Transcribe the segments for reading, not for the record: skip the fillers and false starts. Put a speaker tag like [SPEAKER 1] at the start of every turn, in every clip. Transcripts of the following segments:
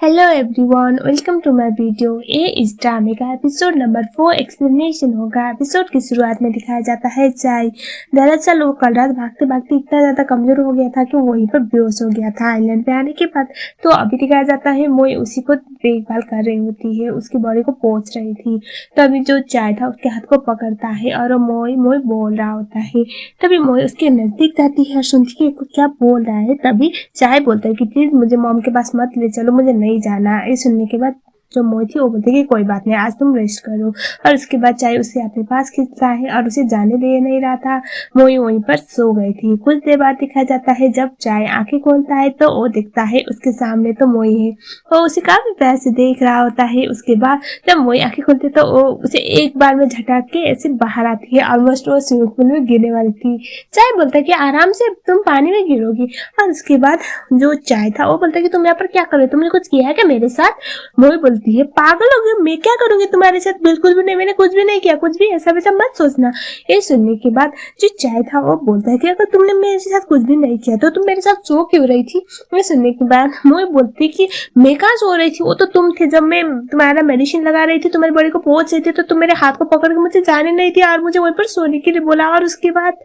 [SPEAKER 1] Hello everyone, welcome to my video. ये इस ड्रामे का एपिसोड नंबर 4 एक्सप्लेनेशन होगा। एपिसोड की शुरुआत में दिखाया जाता है चाय। दरअसल वो कल रात भागते भागते इतना ज्यादा कमजोर हो गया था कि वो वहीं पर बेहोश हो गया था आइलैंड पे आने के बाद। तो अभी दिखाया जाता है मोई उसी को देखभाल कर रही होती है, उसकी बॉडी को पोंछ रही थी। तभी जो चाय था उसके हाथ को पकड़ता है और मोई मोई बोल रहा होता है। तभी मोई उसके नजदीक जाती है और सुनती है क्या बोल रहा है। तभी चाय बोलता है कि प्लीज मुझे मॉम के पास मत ले चलो, मुझे नहीं जाना। ये सुनने के बाद जो मोई थी वो बोलती है कि कोई बात नहीं, आज तुम रेस्ट करो। और उसके बाद चाय उसे अपने पास खींचता है और उसे जाने दे नहीं रहा था। मोई वहीं पर सो गई थी। कुछ देर बाद दिखाया जाता है जब चाय आंखें खोलता है तो वो दिखता है उसके सामने तो मोई है। वो उसे काफी प्यार से देख रहा होता है। उसके बाद जब मोई आंखें खोलती है तो वो उसे एक बार में झटक के ऐसे बाहर आती है। ऑलमोस्ट वो स्विमिंग पूल में गिरने वाली थी। चाय बोलता है कि आराम से, तुम पानी में गिरोगी। और उसके बाद जो चाय था वो बोलता है कि तुम यहाँ पर क्या कर रहे हो, तुमने कुछ किया है क्या मेरे साथ। मोई बोलती है पागल हो गई, मैं क्या करूंगी तुम्हारे साथ, बिल्कुल भी नहीं, मैंने कुछ भी नहीं किया, कुछ भी ऐसा वैसा मत सोचना। ये सुनने के बाद जो चाय था वो बोलता है कि अगर तुमने मेरे साथ कुछ भी नहीं किया तो तुम मेरे साथ सो क्यों रही थी। ये सुनने के बाद मोई बोलती कि मैं कहाँ सो रही थी, वो तो तुम थे। जब मैं तुम्हारा मेडिसिन लगा रही थी, तुम्हारी बॉडी को पोंछ रही थी, तो तुम मेरे हाथ को पकड़ के मुझे जाने नहीं थी और मुझे वहीं पर सोने के लिए बोला। और उसके बाद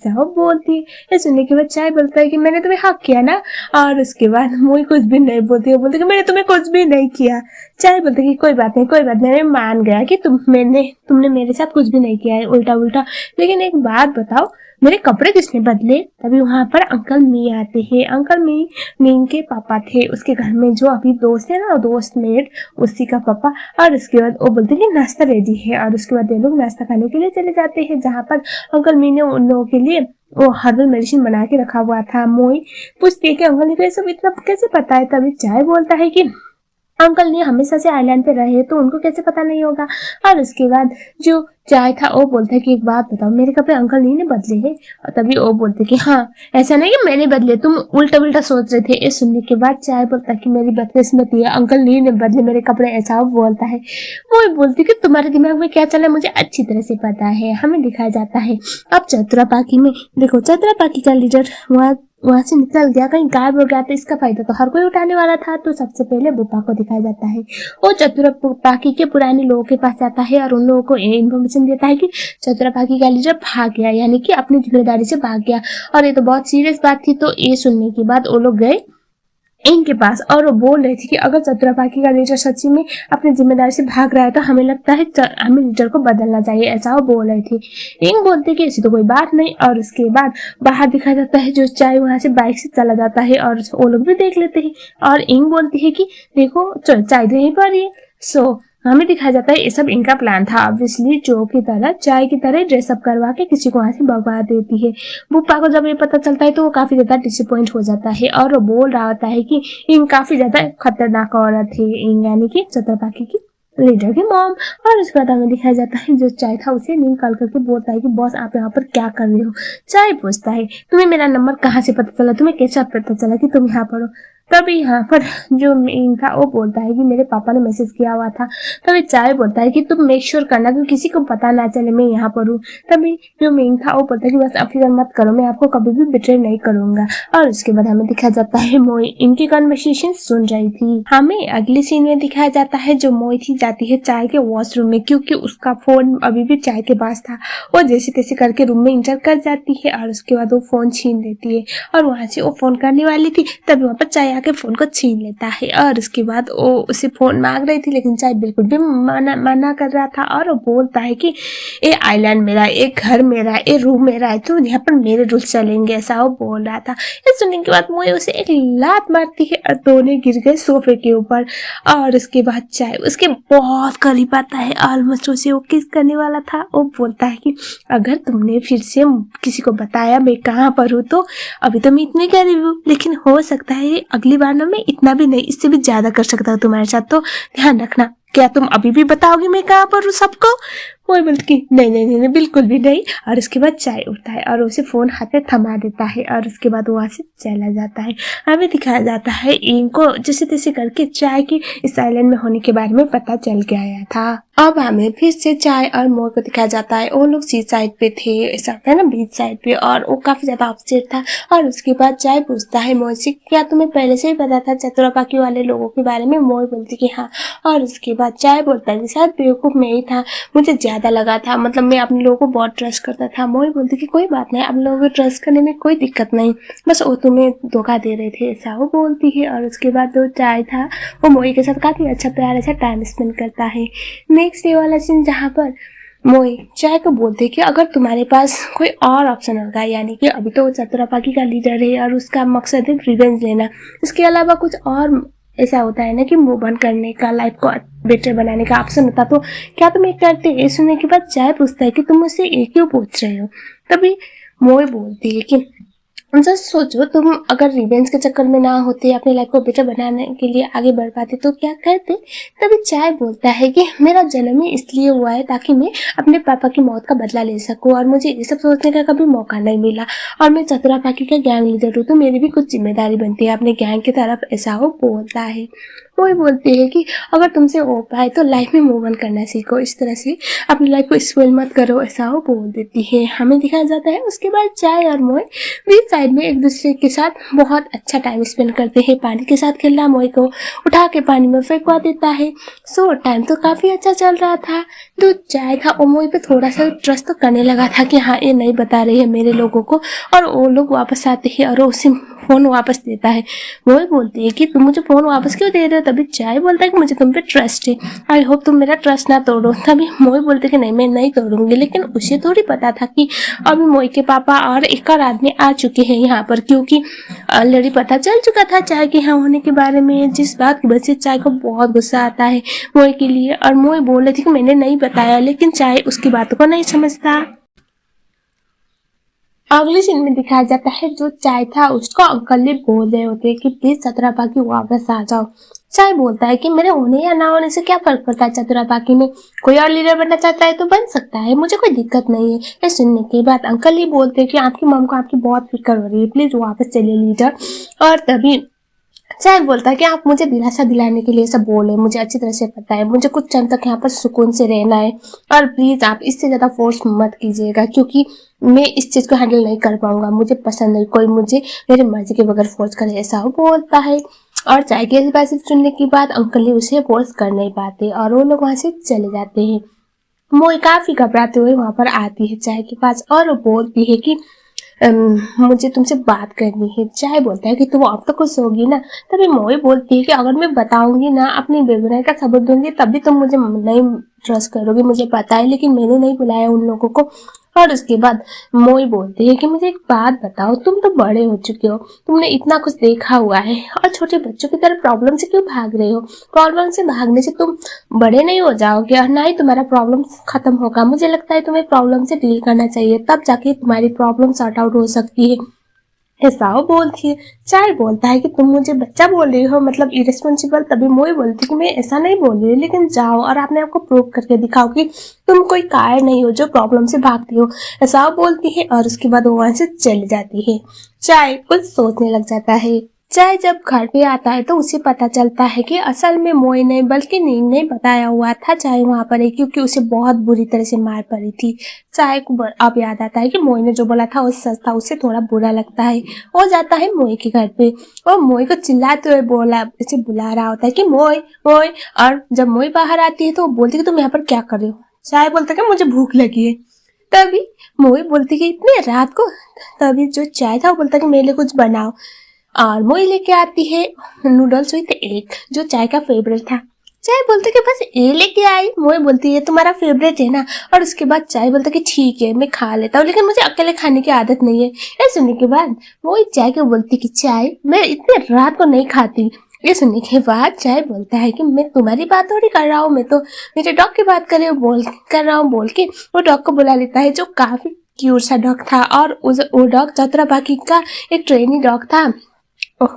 [SPEAKER 1] जब बोलती है। ये सुनने के बाद चाय बोलता है कि मैंने तुम्हें हक किया ना। और उसके बाद मोई कुछ भी नहीं बोलती, वो बोलती कि मैंने तुम्हें कुछ भी नहीं किया। चाय बोलते कि कोई बात नहीं, कोई बात नहीं, मैं मान गया कि तुमने मेरे साथ कुछ भी नहीं किया है उल्टा उल्टा। लेकिन एक बात बताओ, मेरे कपड़े किसने बदले। तभी वहां पर अंकल मी आते हैं। अंकल मी मीन के पापा थे। उसके घर में जो अभी दोस्त है ना, दोस्त मेट, उसी का पापा। और उसके बाद वो बोलते कि नाश्ता रेडी है। और उसके बाद ये लोग नाश्ता खाने के लिए चले जाते हैं, जहाँ पर अंकल मी ने उन लोगों के लिए वो हर्बल मेडिसिन बना के रखा हुआ था। मोई पूछती है कि अंकल ने सब इतना कैसे पता है। तभी चाय बोलता है कि अंकल ने हमेशा से आइलैंड पे रहे तो उनको कैसे पता नहीं होगा। और उसके बाद जो चाय था वो बोलता है कि एक बात बताओ, मेरे कपड़े अंकल ने बदले हैं। और तभी वो बोलते कि हाँ, ऐसा नहीं कि मैंने बदले, तुम उल्टा उल्टा सोच रहे थे। ये सुनने के बाद चाय बोलता है कि मेरी बदकिस्मती है, अंकल ने बदले मेरे कपड़े, ऐसा वो बोलता है। वो बोलती कि तुम्हारे दिमाग में क्या चला है मुझे अच्छी तरह से पता है। हमें दिखाया जाता है अब चतुरापाकी में। देखो चतुरापाकी का लीडर वहां से निकल गया, कहीं गायब हो गया। तो इसका फायदा तो हर कोई उठाने वाला था। तो सबसे पहले बुप्पा को दिखाया जाता है। वो चतुरापाकी के पुराने लोगों के पास जाता है और उन लोगों को इन्फॉर्मेशन देता है कि चतुरापाकी का लीडर भाग गया, यानी कि अपनी जिम्मेदारी से भाग गया। और ये तो बहुत सीरियस बात थी। तो ये सुनने के बाद वो लोग गए इनके पास और वो बोल रही थी कि अगर चतुरापाकी का लीडर सच्ची में अपनी जिम्मेदारी से भाग रहा है तो हमें लगता है हमें लीडर को बदलना चाहिए, ऐसा वो बोल रही थी। इंग बोलते कि ऐसी तो कोई बात नहीं। और उसके बाद बाहर दिखाया जाता है जो चाय वहां से बाइक से चला जाता है और वो लोग भी देख लेते हैं। और इंग बोलती है कि देखो चाय तो यहीं पर ही है। सो हमें दिखाया जाता है ये सब इनका प्लान था। ऑब्वियसली जो की तरह चाय की तरह ड्रेसअप करवा के किसी को वहां से भगवा देती है। बुप्पा को जब ये पता चलता है तो वो काफी ज्यादा डिसअपॉइंट हो जाता है और वो बोल रहा होता है कि इंग काफी ज्यादा खतरनाक औरत है, इंग यानी कि चतुरापाकी की लीडर की मॉम। और उसके बाद हमें दिखाया जाता है जो चाय था उसे नींद कॉल करके बोलता है कि बॉस आप यहाँ पर क्या कर रहे हो। चाय पूछता है तुम्हें मेरा नंबर कहाँ से पता चला, तुम्हें कैसे पता चला कि तुम यहाँ पर हो। तभी यहाँ पर जो मेन था वो बोलता है कि मेरे पापा ने मैसेज किया हुआ था। तभी चाय बोलता है कि तुम मेक श्योर करना कि किसी को पता ना चले मैं यहाँ पर हूँ। तभी जो मेन था वो बोलता है कि बस आप फिक्र मत करो, मैं आपको कभी भी बिट्रे नहीं करूंगा। और उसके बाद हमें दिखाया जाता है मोई इनकी कन्वर्सेशन सुन रही थी। हमें अगले सीन में दिखाया जाता है जो मोई थी जाती है चाय के वॉशरूम में, क्योंकि उसका फोन अभी भी चाय के पास था। वो जैसे तैसे करके रूम में इंटर कर जाती है और उसके बाद वो फोन छीन लेती है। और वहां से वो फोन करने वाली थी तभी वहां पर चाय आके फोन को छीन लेता है। और उसके बाद वो उसे फोन मांग रही थी लेकिन चाय बिल्कुल भी मना कर रहा था। और वो बोलता है कि ये आइलैंड मेरा है, ये घर मेरा है, ये रूम मेरा है, तो यहाँ पर मेरे रूल्स चलेंगे, ऐसा वो बोल रहा था। ये सुनने के बाद मोई उसे एक लात मारती है और दोनों गिर गए सोफे के ऊपर। और उसके बाद चाय उसके बहुत करीब आता है, ऑलमोस्ट उसे वो किस करने वाला था। वो बोलता है कि अगर तुमने फिर से किसी को बताया मैं कहाँ पर हूँ तो अभी तो मैं इतनी करीब हूँ, लेकिन हो सकता है अगली बार ना मैं इतना भी नहीं, इससे भी ज्यादा कर सकता हूँ तुम्हारे साथ, तो ध्यान रखना। क्या तुम अभी भी बताओगे मैं कहाँ पर हूँ सबको। मोई बोलती कि नहीं नहीं नहीं नहीं, बिल्कुल भी नहीं। और उसके बाद चाय उठता है और उसे फोन हाथ में थमा देता है और उसके बाद वहाँ से चला जाता है। हमें दिखाया जाता है इनको जैसे तैसे करके चाय की इस आइलैंड में होने के बारे में पता चल गया था। अब हमें फिर से चाय और मोई को दिखाया जाता है। वो लोग सी साइड पे थे, ऐसा होता है ना बीच साइड पे, और वो काफी ज्यादा अपसेट था। और उसके बाद चाय पूछता है मोई से, क्या तुम्हें पहले से ही पता था चतुरापाकी वाले लोगों के बारे में? मोई बोलती कि हाँ। और उसके बाद चाय बोलता है कि शायद बेवकूफ मैं ही था, मुझे ज्यादा लगा था, मतलब मैं अपने लोगों को बहुत ट्रस्ट करता था। मोई बोलती कि कोई बात नहीं, आप लोगों को ट्रस्ट करने में कोई दिक्कत नहीं, बस वो तुम्हें धोखा दे रहे थे, ऐसा वो बोलती है। और उसके बाद जो चाय था वो मोई के साथ काफी अच्छा प्यार अच्छा टाइम स्पेंड करता है। नेक्स्ट डे वाला सीन जहाँ पर मोई चाय को बोलते कि अगर तुम्हारे पास कोई और ऑप्शन होगा, यानी कि अभी तो वो चतुरापाकी का लीडर है और उसका मकसद है रिवेंज लेना, इसके अलावा कुछ और ऐसा होता है ना कि मूव ऑन करने का, लाइफ को बेटर बनाने का ऑप्शन होता, तो क्या तुम ये करते? ये सुनने के बाद चाय पूछता है कि तुम मुझसे ये क्यों पूछ रहे हो? तभी मोई बोलती है कि जस्ट सोचो, तुम अगर रिवेंज के चक्कर में ना होते, अपनी लाइफ को बेटर बनाने के लिए आगे बढ़ पाते तो क्या करते? तभी चाय बोलता है कि मेरा जन्म ही इसलिए हुआ है ताकि मैं अपने पापा की मौत का बदला ले सकूं, और मुझे ये सब सोचने का कभी मौका नहीं मिला, और मैं चतुरापाकी का गैंग लीडर हूँ, तो मेरी भी कुछ जिम्मेदारी बनती है अपने गैंग की तरफ, ऐसा वो बोलता है। वो बोलती है कि अगर तुमसे हो पाए तो लाइफ में मूव ऑन करना सीखो, इस तरह से अपनी लाइफ को स्पॉइल मत करो, ऐसा वो बोल देती है। हमें दिखाया जाता है उसके बाद चाय और मोई बीच साइड में एक दूसरे के साथ बहुत अच्छा टाइम स्पेंड करते हैं। पानी के साथ खेलना, मोई को उठा के पानी में फेंकवा देता है। सो टाइम तो काफी अच्छा चल रहा था। जो चाय था वो मोई पे थोड़ा सा ट्रस्ट तो करने लगा था कि हाँ ये नहीं बता रही है मेरे लोगों को, और वो लोग वापस आते हैं और वो उसे फोन वापस देता है। मोई बोलती है कि तुम मुझे फोन वापस क्यों दे रहे हो? तभी चाय बोलता है कि मुझे तुम पे ट्रस्ट है, आई होप तुम मेरा ट्रस्ट ना तोड़ो। तभी मोई बोलते कि नहीं, मैं नहीं तोड़ूंगी। लेकिन उसे थोड़ी पता था कि अभी मोई के पापा और एक और आदमी आ चुके हैं यहाँ पर, क्योंकि ऑलरेडी पता चल चुका था चाय के यहाँ होने के बारे में, जिस बात की वजह से चाय को बहुत गुस्सा आता है मोई के लिए। और मोई बोल रही थी कि मैंने नहीं बताया, लेकिन चाय उसकी बातों को नहीं समझता। अगले सीन में दिखाया जाता है जो चाय था उसको अंकल ने बोल रहे होते हैं कि प्लीज चतुरापाकी वापस आ जाओ। चाय बोलता है कि मेरे होने या ना होने से क्या फर्क पड़ता है, चतुरापाकी में कोई और लीडर बनना चाहता है तो बन सकता है, मुझे कोई दिक्कत नहीं है। ये सुनने के बाद अंकल ही बोलते हैं कि आपकी मम को आपकी बहुत फिक्र हो रही है, प्लीज वापस चलिए लीडर। और तभी चाय बोलता है कि आप मुझे दिलासा दिलाने के लिए सब बोले, मुझे अच्छी तरह से पता है, मुझे कुछ टाइम तक यहाँ पर सुकून से रहना है, और प्लीज आप इससे ज्यादा फोर्स मत कीजिएगा, क्योंकि मैं इस चीज को हैंडल नहीं कर पाऊंगा, मुझे पसंद नहीं कोई मुझे मेरी मर्जी के बगैर फोर्स करे, ऐसा वो बोलता है। और चाय के इस बात से सुनने के बाद अंकल ने उसे फोर्स कर नहीं पाते और वो लोग वहां से चले जाते हैं। मोई काफी घबराते हुए वहां पर आती है चाय के पास और वो बोलती है कि मुझे तुमसे बात करनी है। चाय बोलता है कि तुम अब तो खुश होगी ना? तभी मोई बोलती है कि अगर मैं बताऊंगी ना, अपनी बेगुनाही का सबूत दूंगी, तब भी तुम मुझे नहीं ट्रस्ट करोगे, मुझे पता है, लेकिन मैंने नहीं बुलाया उन लोगों को। और उसके बाद मोई बोलती है कि मुझे एक बात बताओ, तुम तो बड़े हो चुके हो, तुमने इतना कुछ देखा हुआ है, और छोटे बच्चों की तरह प्रॉब्लम से क्यों भाग रहे हो? प्रॉब्लम से भागने से तुम बड़े नहीं हो जाओगे और ना ही तुम्हारा प्रॉब्लम खत्म होगा। मुझे लगता है तुम्हें प्रॉब्लम से डील करना चाहिए, तब जाके तुम्हारी प्रॉब्लम सॉर्ट आउट हो सकती है, ऐसा वो बोलती है। चाय बोलता है कि तुम मुझे बच्चा बोल रही हो, मतलब इरेस्पॉन्सिबल। तभी मोई बोलती है कि मैं ऐसा नहीं बोल रही, लेकिन जाओ और आपने आपको प्रूव करके दिखाओ कि तुम कोई कायर नहीं हो जो प्रॉब्लम से भागती हो, ऐसा वो बोलती है। और उसके बाद वो वहां से चली जाती है। चाय कुछ सोचने लग जाता है। चाय जब घर पे आता है तो उसे पता चलता है कि असल में मोई ने बल्कि नींद ने बताया हुआ था चाय वहां पर है, क्योंकि उसे बहुत बुरी तरह से मार पड़ी थी। चाय को अब याद आता है कि मोई ने जो बोला था वो सच था, उसे थोड़ा बुरा लगता है। वो जाता है मोई के घर पे और मोई को चिल्लाते हुए इसे बुला रहा होता है कि मोई मोई। और जब मोई बाहर आती है तो वो बोलती है कि तुम यहाँ पर क्या कर रहे हो? चाय बोलता है कि मुझे भूख लगी है। तभी मोई बोलती कि इतनी रात को? तभी जो चाय था वो बोलता है कि मेरे लिए कुछ बनाओ, और मोई लेके आती है नूडल्स विद एग जो चाय का फेवरेट था। चाय बोलते कि बस ये लेके आई। मोई बोलती है तुम्हारा फेवरेट है ना? और उसके बाद चाय बोलता कि ठीक है मैं खा लेता हूँ, लेकिन मुझे अकेले खाने की आदत नहीं है। ये सुनने के बाद मोई चाय को बोलती कि चाय मैं इतनी रात को नहीं खाती। ये सुनने के बाद चाय बोलता है कि मैं तुम्हारी बात थोड़ी कर रहा हूँ, मैं तो मेरे डॉग की बात कर रहा हूँ बोल के वो डॉग को बुला लेता है, जो काफी क्यूट सा डॉग था। और वो डॉग चतुरापाकी का एक ट्रेनी डॉग था।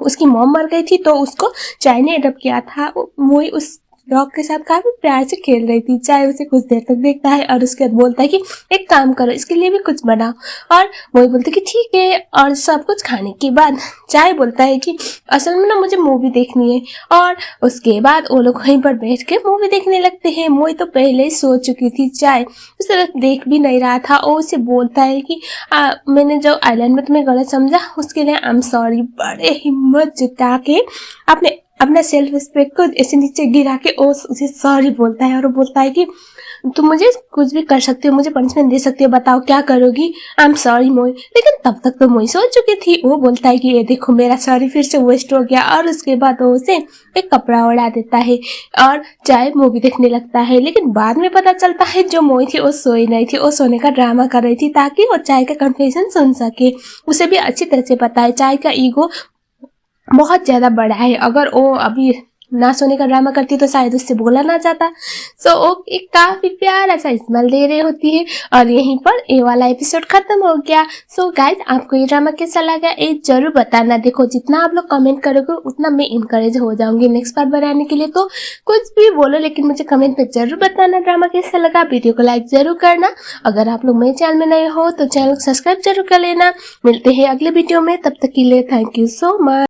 [SPEAKER 1] उसकी मॉम मर गई थी तो उसको चाय ने अडॉप्ट किया था। मोई उस डॉग के साथ काफी प्यार से खेल रही थी। चाय उसे कुछ देर तक देखता है और उसके बाद बोलता है कि एक काम करो, इसके लिए भी कुछ बनाओ। और वही बोलते कि ठीक है। और सब कुछ खाने के बाद चाय बोलता है कि असल में ना मुझे मूवी देखनी है। और उसके बाद वो लोग वहीं पर बैठ के मूवी देखने लगते हैं। मोई तो पहले ही सो चुकी थी, चाय उसे देख भी नहीं रहा था। और उसे बोलता है कि मैंने जो आइलैंड में तुम्हें गलत समझा उसके लिए आई एम सॉरी। बड़े हिम्मत जुटा के अपना सेल्फ रिस्पेक्ट को ऐसे नीचे गिरा के उसे सॉरी बोलता है। और वो बोलता है कि तुम मुझे कुछ भी कर सकती हो, मुझे पनिशमेंट दे सकती हो, बताओ क्या करोगी। आई एम सॉरी मोई। लेकिन तब तक तो मोई सो चुकी थी। वो बोलता है कि ये देखो मेरा सॉरी फिर से वेस्ट हो गया। और उसके बाद वो उसे एक कपड़ा उड़ा देता है और चाय मूवी देखने लगता है। लेकिन बाद में पता चलता है जो मोई थी वो सोई नहीं थी, वो सोने का ड्रामा कर रही थी ताकि वो चाय का कन्फेशन सुन सके। उसे भी अच्छी तरह से पता है चाय का ईगो बहुत ज्यादा बड़ा है। अगर वो अभी ना सोने का ड्रामा करती तो शायद उससे बोला ना जाता। सो वो एक काफी प्यारा सा स्मेल दे रही होती है। और यहीं पर ये वाला एपिसोड खत्म हो गया। सो गाइज आपको ये ड्रामा कैसा लगा ये जरूर बताना। देखो जितना आप लोग कमेंट करोगे उतना मैं इनकरेज हो जाऊंगी नेक्स्ट बार बनाने के लिए। तो कुछ भी बोलो लेकिन मुझे कमेंट में जरूर बताना ड्रामा कैसा लगा। वीडियो को लाइक जरूर करना। अगर आप लोग मेरे चैनल में नए हो तो चैनल को सब्सक्राइब जरूर कर लेना। मिलते हैं अगले वीडियो में, तब तक के लिए थैंक यू सो मच।